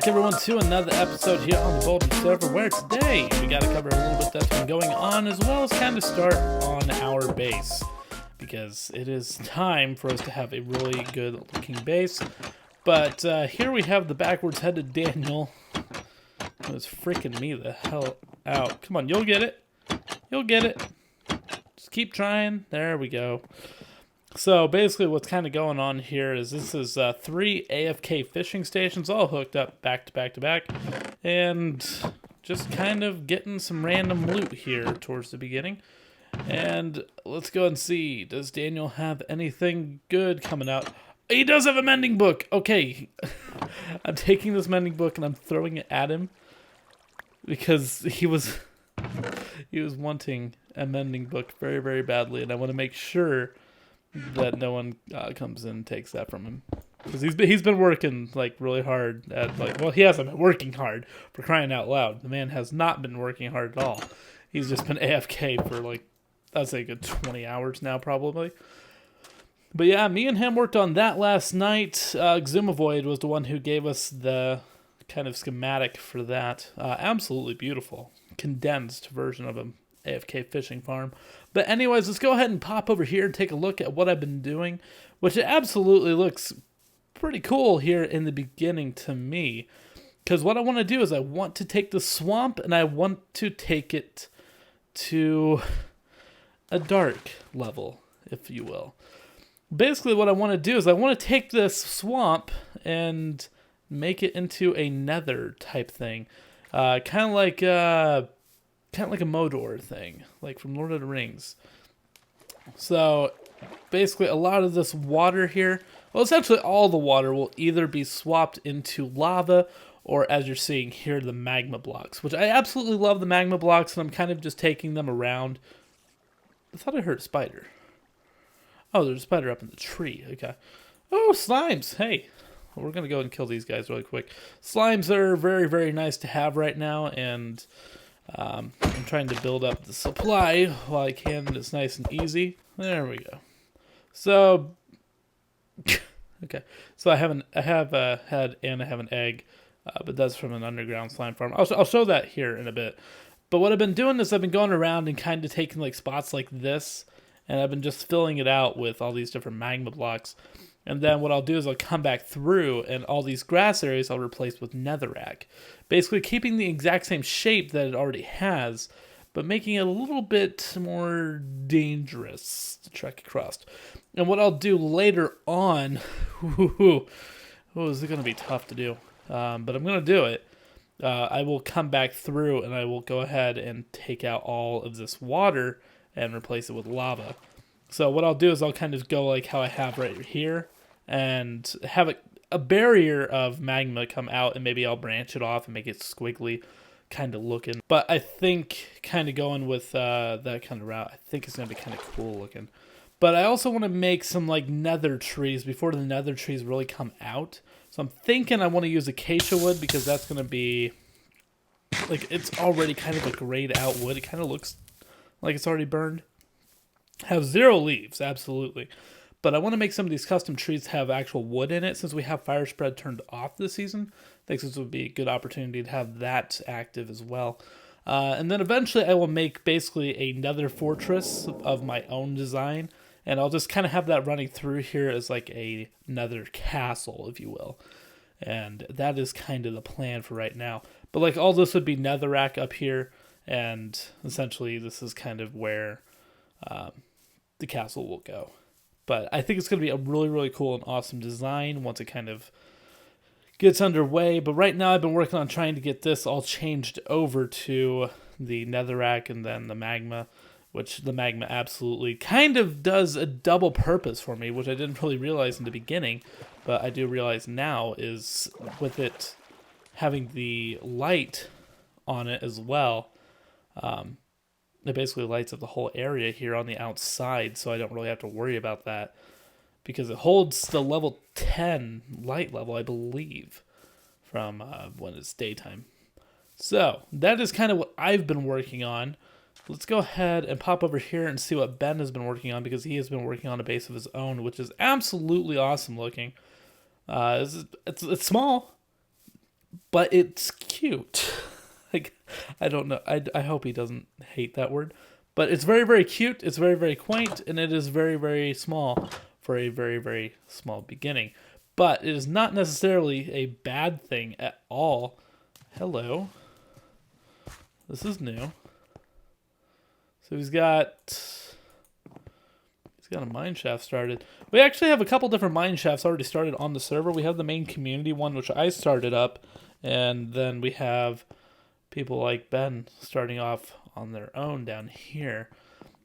back, everyone, to another episode here on the Boredom server, where today we got to cover a little bit that's been going on, as well as kind of start on our base, because it is time for us to have a really good looking base. But here we have the backwards headed Daniel, who is freaking me the hell out. Come on, you'll get it. You'll get it. Just keep trying. There we go. So basically what's kind of going on here is this is 3 AFK fishing stations all hooked up back to back to back, and just kind of getting some random loot here towards the beginning. And let's go and see, does Daniel have anything good coming out? He does have a mending book. Okay, I'm taking this mending book and I'm throwing it at him because he was wanting a mending book very, very badly, and I want to make sure that no one comes in and takes that from him, because he's been working like really hard at, like, well, he hasn't been working hard, for crying out loud. The man has not been working hard at all. He's just been AFK for like, I'd say a good 20 hours now probably. But yeah, me and him worked on that last night. Xumavoid was the one who gave us the kind of schematic for that. Absolutely beautiful condensed version of a AFK fishing farm. But anyways, let's go ahead and pop over here and take a look at what I've been doing, which it absolutely looks pretty cool here in the beginning to me. Because what I want to do is I want to take the swamp and I want to take it to a dark level, if you will. Basically what I want to do is I want to take this swamp and make it into a nether type thing. Kind of like a Modor thing, like from Lord of the Rings. So basically a lot of this water here, well, essentially all the water will either be swapped into lava, or as you're seeing here, the magma blocks, which I absolutely love the magma blocks, and I'm kind of just taking them around. I thought I heard a spider. Oh, there's a spider up in the tree. Okay. Oh, slimes. Hey, we're going to go and kill these guys really quick. Slimes are very, very nice to have right now, and I'm trying to build up the supply while I can, and it's nice and easy. There we go. So, okay. So I have an egg, but that's from an underground slime farm. I'll show that here in a bit. But what I've been doing is I've been going around and kind of taking like spots like this, and I've been just filling it out with all these different magma blocks. And then what I'll do is I'll come back through, and all these grass areas I'll replace with netherrack. Basically keeping the exact same shape that it already has, but making it a little bit more dangerous to trek across. And what I'll do later on, is it going to be tough to do, but I'm going to do it. I will come back through and I will go ahead and take out all of this water and replace it with lava. So what I'll do is I'll kind of go like how I have right here, and have a barrier of magma come out, and maybe I'll branch it off and make it squiggly kind of looking. But I think kind of going with that kind of route, I think it's going to be kind of cool looking. But I also want to make some like nether trees before the nether trees really come out. So I'm thinking I want to use acacia wood, because that's going to be, like, it's already kind of a grayed out wood. It kind of looks like it's already burned. Have 0 leaves, absolutely. But I want to make some of these custom trees have actual wood in it, since we have fire spread turned off this season. I think this would be a good opportunity to have that active as well. And then eventually I will make basically a nether fortress of my own design, and I'll just kind of have that running through here as like a nether castle, if you will. And that is kind of the plan for right now. But like all this would be netherrack up here, and essentially this is kind of where the castle will go. But I think it's going to be a really, really cool and awesome design once it kind of gets underway. But right now I've been working on trying to get this all changed over to the netherrack and then the magma, which the magma absolutely kind of does a double purpose for me, which I didn't really realize in the beginning, but I do realize now, is with it having the light on it as well. It basically lights up the whole area here on the outside, so I don't really have to worry about that, because it holds the level 10 light level, I believe, from when it's daytime. So that is kind of what I've been working on. Let's go ahead and pop over here and see what Ben has been working on, because he has been working on a base of his own, which is absolutely awesome looking. It's small, but it's cute. Like, I don't know. I hope he doesn't hate that word. But it's very, very cute. It's very, very quaint. And it is very, very small for a very, very small beginning. But it is not necessarily a bad thing at all. Hello. This is new. So he's got a mine shaft started. We actually have a couple different mine shafts already started on the server. We have the main community one, which I started up. And then we have people like Ben starting off on their own down here.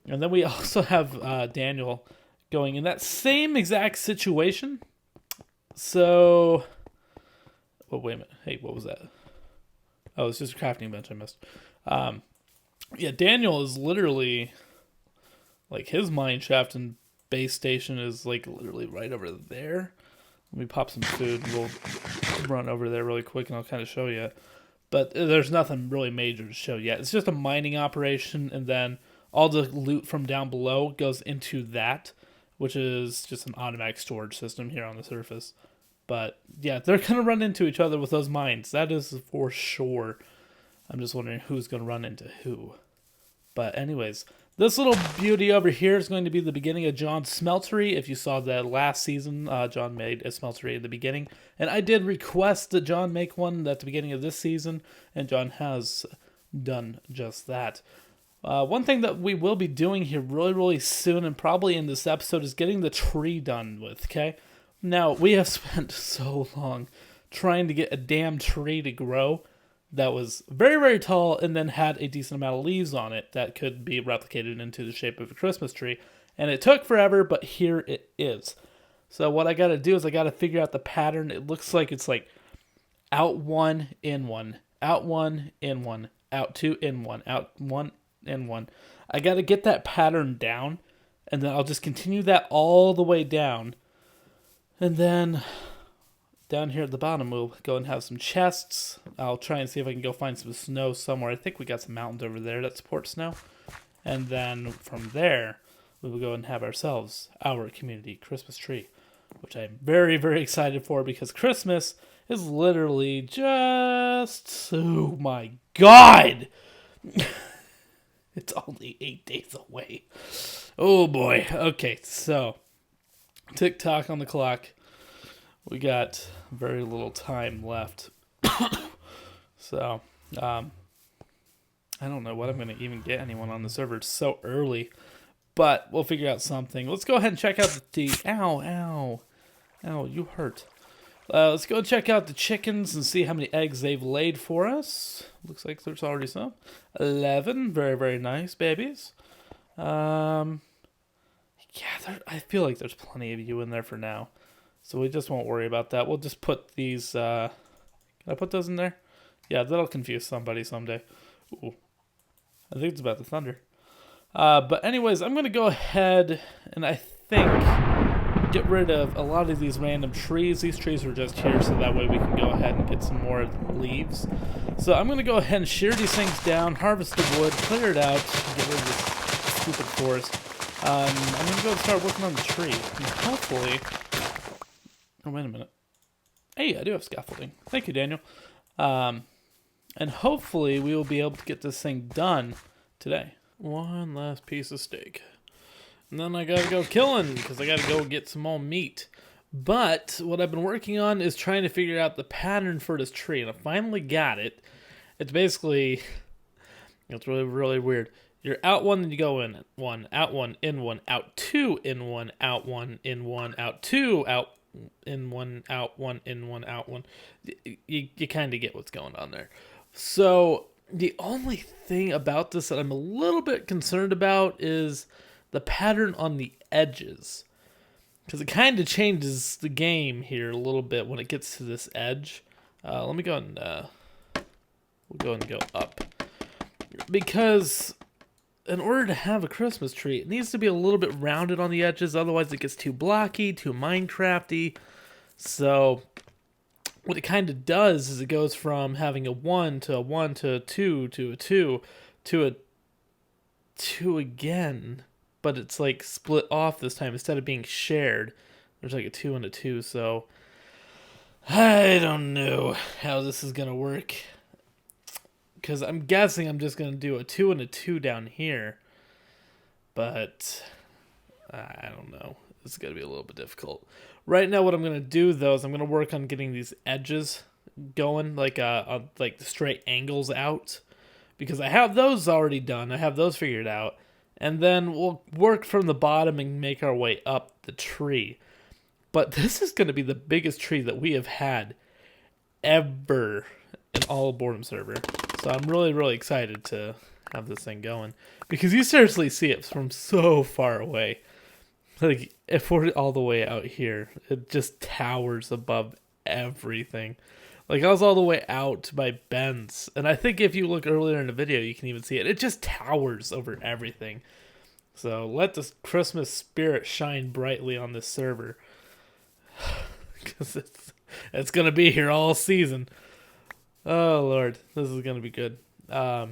And then we also have Daniel going in that same exact situation. So, well, wait a minute. Hey, what was that? Oh, it's just a crafting bench I missed. Yeah, Daniel is literally, like, his mine shaft and base station is, like, literally right over there. Let me pop some food. We'll run over there really quick, and I'll kind of show you. But there's nothing really major to show yet. It's just a mining operation, and then all the loot from down below goes into that, which is just an automatic storage system here on the surface. But, yeah, they're going to run into each other with those mines. That is for sure. I'm just wondering who's going to run into who. But anyways, this little beauty over here is going to be the beginning of John's smeltery. If you saw that last season, John made a smeltery at the beginning. And I did request that John make one at the beginning of this season, and John has done just that. One thing that we will be doing here really, really soon, and probably in this episode, is getting the tree done with, okay? Now, we have spent so long trying to get a damn tree to grow that was very, very tall and then had a decent amount of leaves on it that could be replicated into the shape of a Christmas tree. And it took forever, but here it is. So what I got to do is I got to figure out the pattern. It looks like it's like out one, in one, out one, in one, out two, in one, out one, in one. I got to get that pattern down, and then I'll just continue that all the way down. And then down here at the bottom, we'll go and have some chests. I'll try and see if I can go find some snow somewhere. I think we got some mountains over there that support snow. And then from there, we will go and have ourselves our community Christmas tree, which I'm very, very excited for because Christmas is literally just, oh my God! It's only 8 days away. Oh boy. Okay, so tick-tock on the clock. We got very little time left. So, I don't know what I'm going to even get anyone on the server. It's so early. But we'll figure out something. Let's go ahead and check out the... Ow, you hurt. Let's go check out the chickens and see how many eggs they've laid for us. Looks like there's already some. 11. Very, very nice babies. Yeah, I feel like there's plenty of you in there for now. So we just won't worry about that. We'll just put these... can I put those in there? Yeah, that'll confuse somebody someday. Ooh. I think it's about the thunder. But anyways, I'm going to go ahead and I think get rid of a lot of these random trees. These trees are just here so that way we can go ahead and get some more leaves. So I'm going to go ahead and shear these things down, harvest the wood, clear it out, get rid of this stupid forest. I'm going to go and start working on the tree. And hopefully... Oh, wait a minute. Hey, I do have scaffolding. Thank you, Daniel. And hopefully we will be able to get this thing done today. One last piece of steak. And then I gotta go killing because I gotta go get some more meat. But what I've been working on is trying to figure out the pattern for this tree. And I finally got it. It's basically... It's really, really weird. You're out one, then you go in one, out one, in one, out two, in one, out one, in one, out two, out in one, out one, in one, out one. You kind of get what's going on there. So the only thing about this that I'm a little bit concerned about is the pattern on the edges. Because it kind of changes the game here a little bit when it gets to this edge. Let me go and we'll go and go up. Because in order to have a Christmas tree, it needs to be a little bit rounded on the edges. Otherwise, it gets too blocky, too Minecrafty. So what it kind of does is it goes from having a 1 to a 1 to a 2 to a 2 to a 2 again. But it's like split off this time instead of being shared. There's like a 2 and a 2. So I don't know how this is gonna work. Because I'm guessing I'm just gonna do a 2 and a 2 down here. But I don't know. This is gonna be a little bit difficult. Right now, what I'm gonna do though is I'm gonna work on getting these edges going, like the straight angles out, because I have those already done. I have those figured out, and then we'll work from the bottom and make our way up the tree. But this is gonna be the biggest tree that we have had ever in all of Boredom server. So I'm really, really excited to have this thing going, because you seriously see it from so far away. Like, if we're all the way out here, it just towers above everything. Like, I was all the way out by Ben's, and I think if you look earlier in the video, you can even see it. It just towers over everything. So let the Christmas spirit shine brightly on this server, because it's gonna be here all season. Oh Lord, this is gonna be good. Yeah,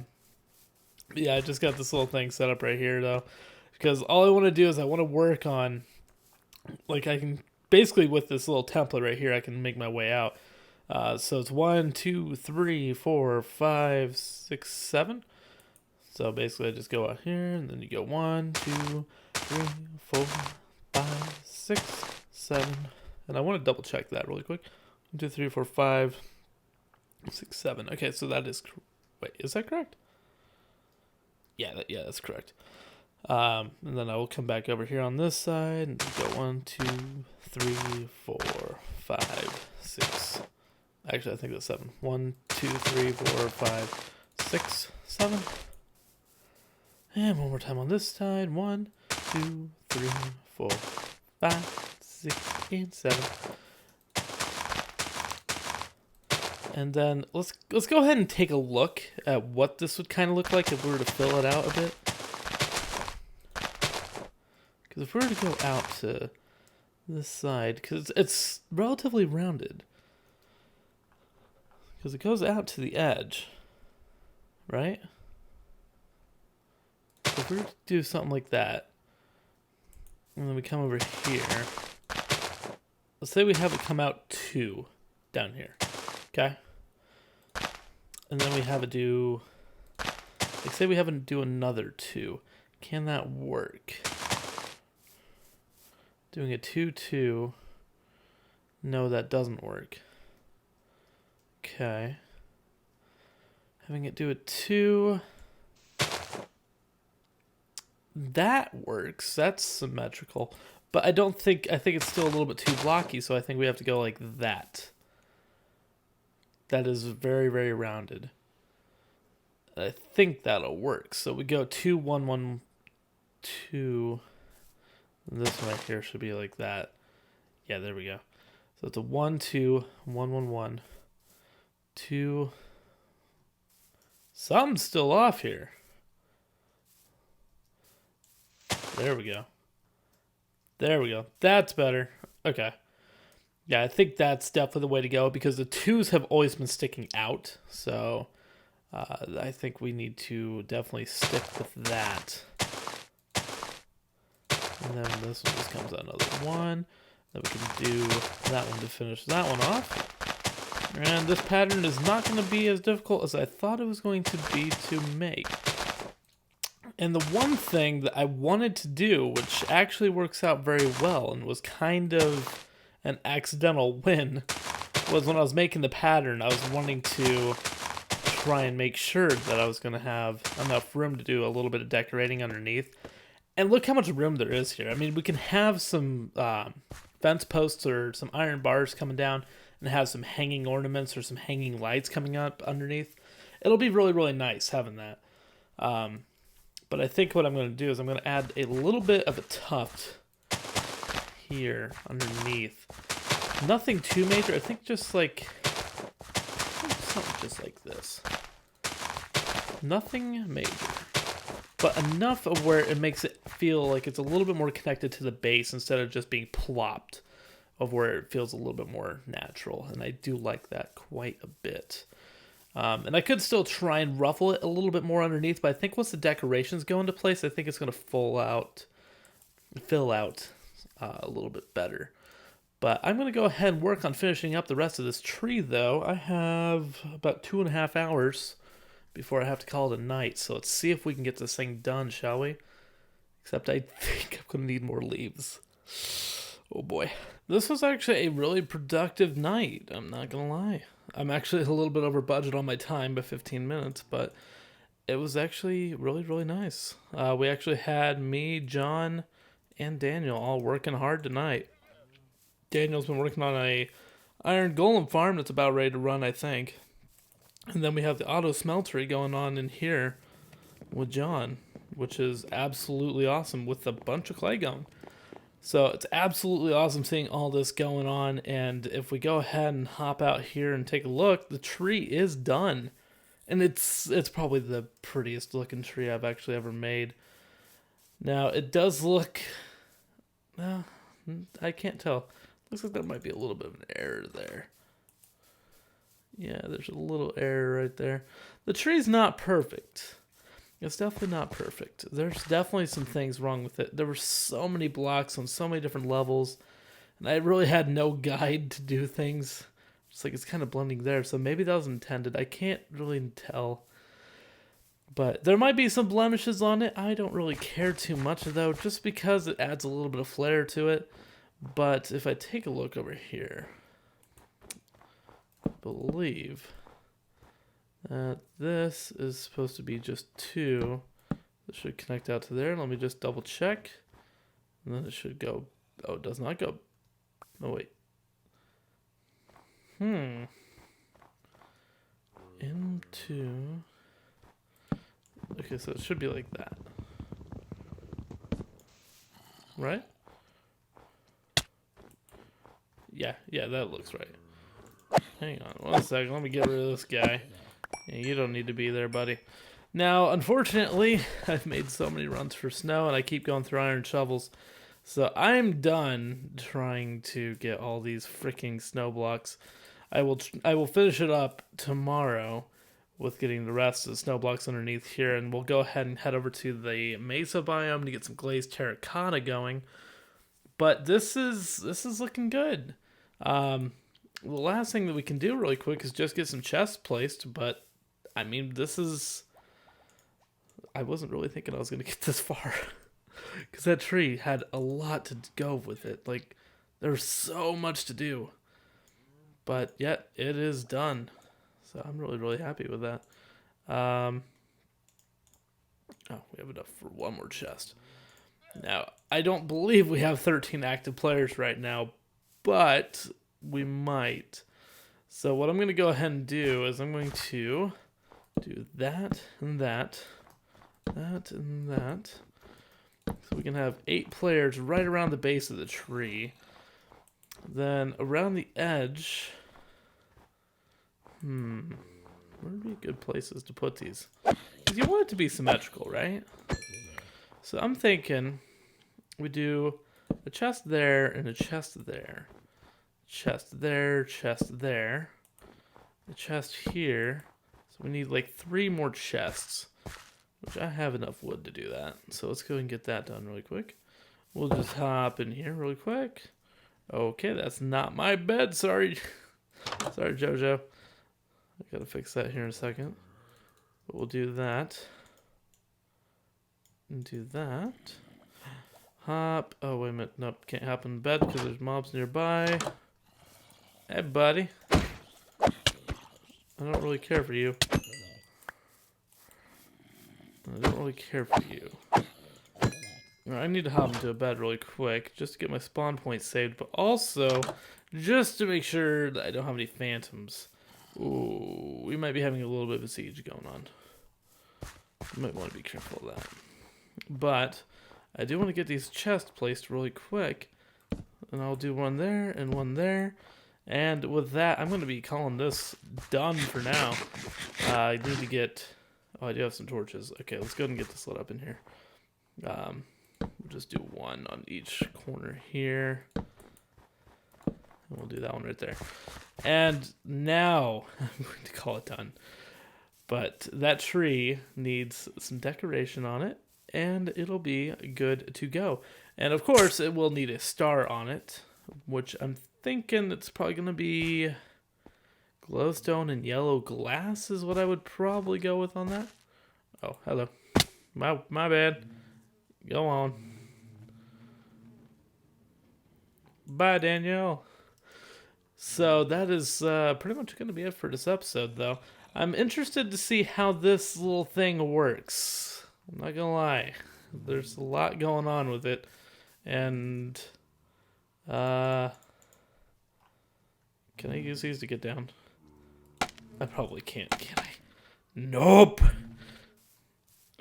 I just got this little thing set up right here though, because all I want to do is I want to work on, like, I can basically with this little template right here, I can make my way out. So it's 1, 2, 3, 4, 5, 6, 7. So basically, I just go out here, and then you go 1, 2, 3, 4, 5, 6, 7, and I want to double check that really quick. 1, 2, 3, 4, 5, 6, 7. Okay, so that is wait, is that correct? Yeah, that's correct. And then I will come back over here on this side and go 1, 2, 3, 4, 5, 6. Actually, I think that's 7. 1, 2, 3, 4, 5, 6, 7. And one more time on this side. 1, 2, 3, 4, 5, 6, and 7. And then let's go ahead and take a look at what this would kind of look like if we were to fill it out a bit. Because if we were to go out to this side, because it's relatively rounded, because it goes out to the edge, right? So if we were to do something like that, and then we come over here, let's say we have it come out 2 down here, okay? And then we have it do, like, say we have it do another 2. Can that work? Doing a 2, 2. No, that doesn't work. Okay. Having it do a 2. That works. That's symmetrical. But I think it's still a little bit too blocky, so I think we have to go like that. That is very, very rounded. I think that'll work. So we go 2, 1, 1, 2. This one right here should be like that. Yeah, there we go. So it's a 1, 2, 1, 1, 1, 2. Something's still off here. There we go. There we go. That's better. Okay. Yeah, I think that's definitely the way to go, because the 2s have always been sticking out. So I think we need to definitely stick with that. And then this one just comes out another 1. Then we can do that one to finish that one off. And this pattern is not going to be as difficult as I thought it was going to be to make. And the one thing that I wanted to do, which actually works out very well and was kind of an accidental win, was when I was making the pattern, I was wanting to try and make sure that I was going to have enough room to do a little bit of decorating underneath. And look how much room there is here. I mean, we can have some fence posts or some iron bars coming down and have some hanging ornaments or some hanging lights coming up underneath. It'll be really, really nice having that. But I think what I'm going to do is I'm going to add a little bit of a tuft here underneath. Nothing too major. I think just like something just like this. Nothing major, but enough of where it makes it feel like it's a little bit more connected to the base instead of just being plopped, of where it feels a little bit more natural. And I do like that quite a bit. And I could still try and ruffle it a little bit more underneath, but I think once the decorations go into place, I think it's going to fill out a little bit better. But I'm going to go ahead and work on finishing up the rest of this tree, though. I have about 2.5 hours before I have to call it a night. So let's see if we can get this thing done, shall we? Except I think I'm going to need more leaves. Oh boy. This was actually a really productive night, I'm not going to lie. I'm actually a little bit over budget on my time by 15 minutes, but it was actually really, really nice. We actually had me, John, and Daniel all working hard tonight. Daniel's been working on a iron golem farm that's about ready to run, I think. And then we have the auto smeltery going on in here with John, which is absolutely awesome with a bunch of clay going. So it's absolutely awesome seeing all this going on. And if we go ahead and hop out here and take a look, the tree is done. And it's probably the prettiest looking tree I've actually ever made. Now, it does look... I can't tell. Looks like there might be a little bit of an error there. Yeah, there's a little error right there. The tree's not perfect. It's definitely not perfect. There's definitely some things wrong with it. There were so many blocks on so many different levels, and I really had no guide to do things. It's like it's kind of blending there, so maybe that was intended. I can't really tell. But there might be some blemishes on it. I don't really care too much, though, just because it adds a little bit of flair to it. But if I take a look over here, I believe this is supposed to be just 2. This should connect out to there. Let me just double check. And then it should go. Oh, it does not go. Oh, wait. Into. Okay, so it should be like that. Right? Yeah, that looks right. Hang on 1 second. Let me get rid of this guy. Yeah, you don't need to be there, buddy. Now, unfortunately, I've made so many runs for snow, and I keep going through iron shovels. So I'm done trying to get all these freaking snow blocks. I will finish it up tomorrow with getting the rest of the snow blocks underneath here, and we'll go ahead and head over to the mesa biome to get some glazed terracotta going. But this is looking good. The last thing that we can do really quick is just get some chests placed, but I mean, I wasn't really thinking I was going to get this far. Because that tree had a lot to go with it. Like, there's so much to do. But yet, it is done. So I'm really, really happy with that. Oh, we have enough for one more chest. Now, I don't believe we have 13 active players right now, but we might. So what I'm going to go ahead and do is I'm going to do that and that, that and that. So we can have 8 players right around the base of the tree. Then around the edge, where would be good places to put these? Because you want it to be symmetrical, right? So I'm thinking we do a chest there and a chest there. Chest there, chest there. A chest here. So we need like 3 more chests. Which I have enough wood to do that. So let's go and get that done really quick. We'll just hop in here really quick. Okay, that's not my bed. Sorry. Sorry, Jojo. I gotta fix that here in a second. But we'll do that. And do that. Hop. Oh, wait a minute. Nope, can't hop in bed because there's mobs nearby. Hey, buddy. I don't really care for you. I don't really care for you. I need to hop into a bed really quick just to get my spawn point saved, but also just to make sure that I don't have any phantoms. Ooh, we might be having a little bit of a siege going on. You might want to be careful of that. But I do want to get these chests placed really quick. And I'll do one there and one there. And with that, I'm going to be calling this done for now. I need to get... Oh, I do have some torches. Okay, let's go ahead and get this lit up in here. We'll just do one on each corner here. And we'll do that one right there. And now I'm going to call it done. But that tree needs some decoration on it, and it'll be good to go. And of course, it will need a star on it, which I'm thinking it's probably going to be glowstone and yellow glass is what I would probably go with on that. Oh, hello. My bad. Go on. Bye, Danielle. So that is pretty much going to be it for this episode, though. I'm interested to see how this little thing works. I'm not going to lie. There's a lot going on with it. And, can I use these to get down? I probably can't, can I? Nope!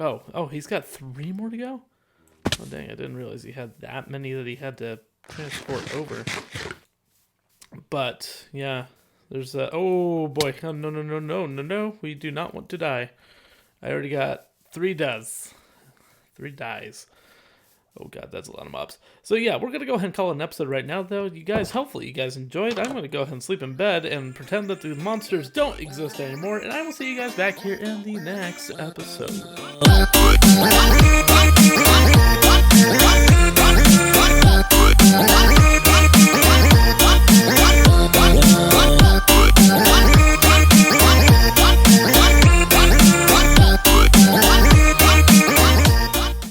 Oh, he's got 3 more to go? Oh, dang, I didn't realize he had that many that he had to transport over. But, yeah, there's a... Oh, boy. Oh, no. We do not want to die. I already got 3 dies. 3 dies. Oh, God, that's a lot of mobs. So, yeah, we're going to go ahead and call it an episode right now, though. You guys, hopefully you guys enjoyed. I'm going to go ahead and sleep in bed and pretend that the monsters don't exist anymore. And I will see you guys back here in the next episode.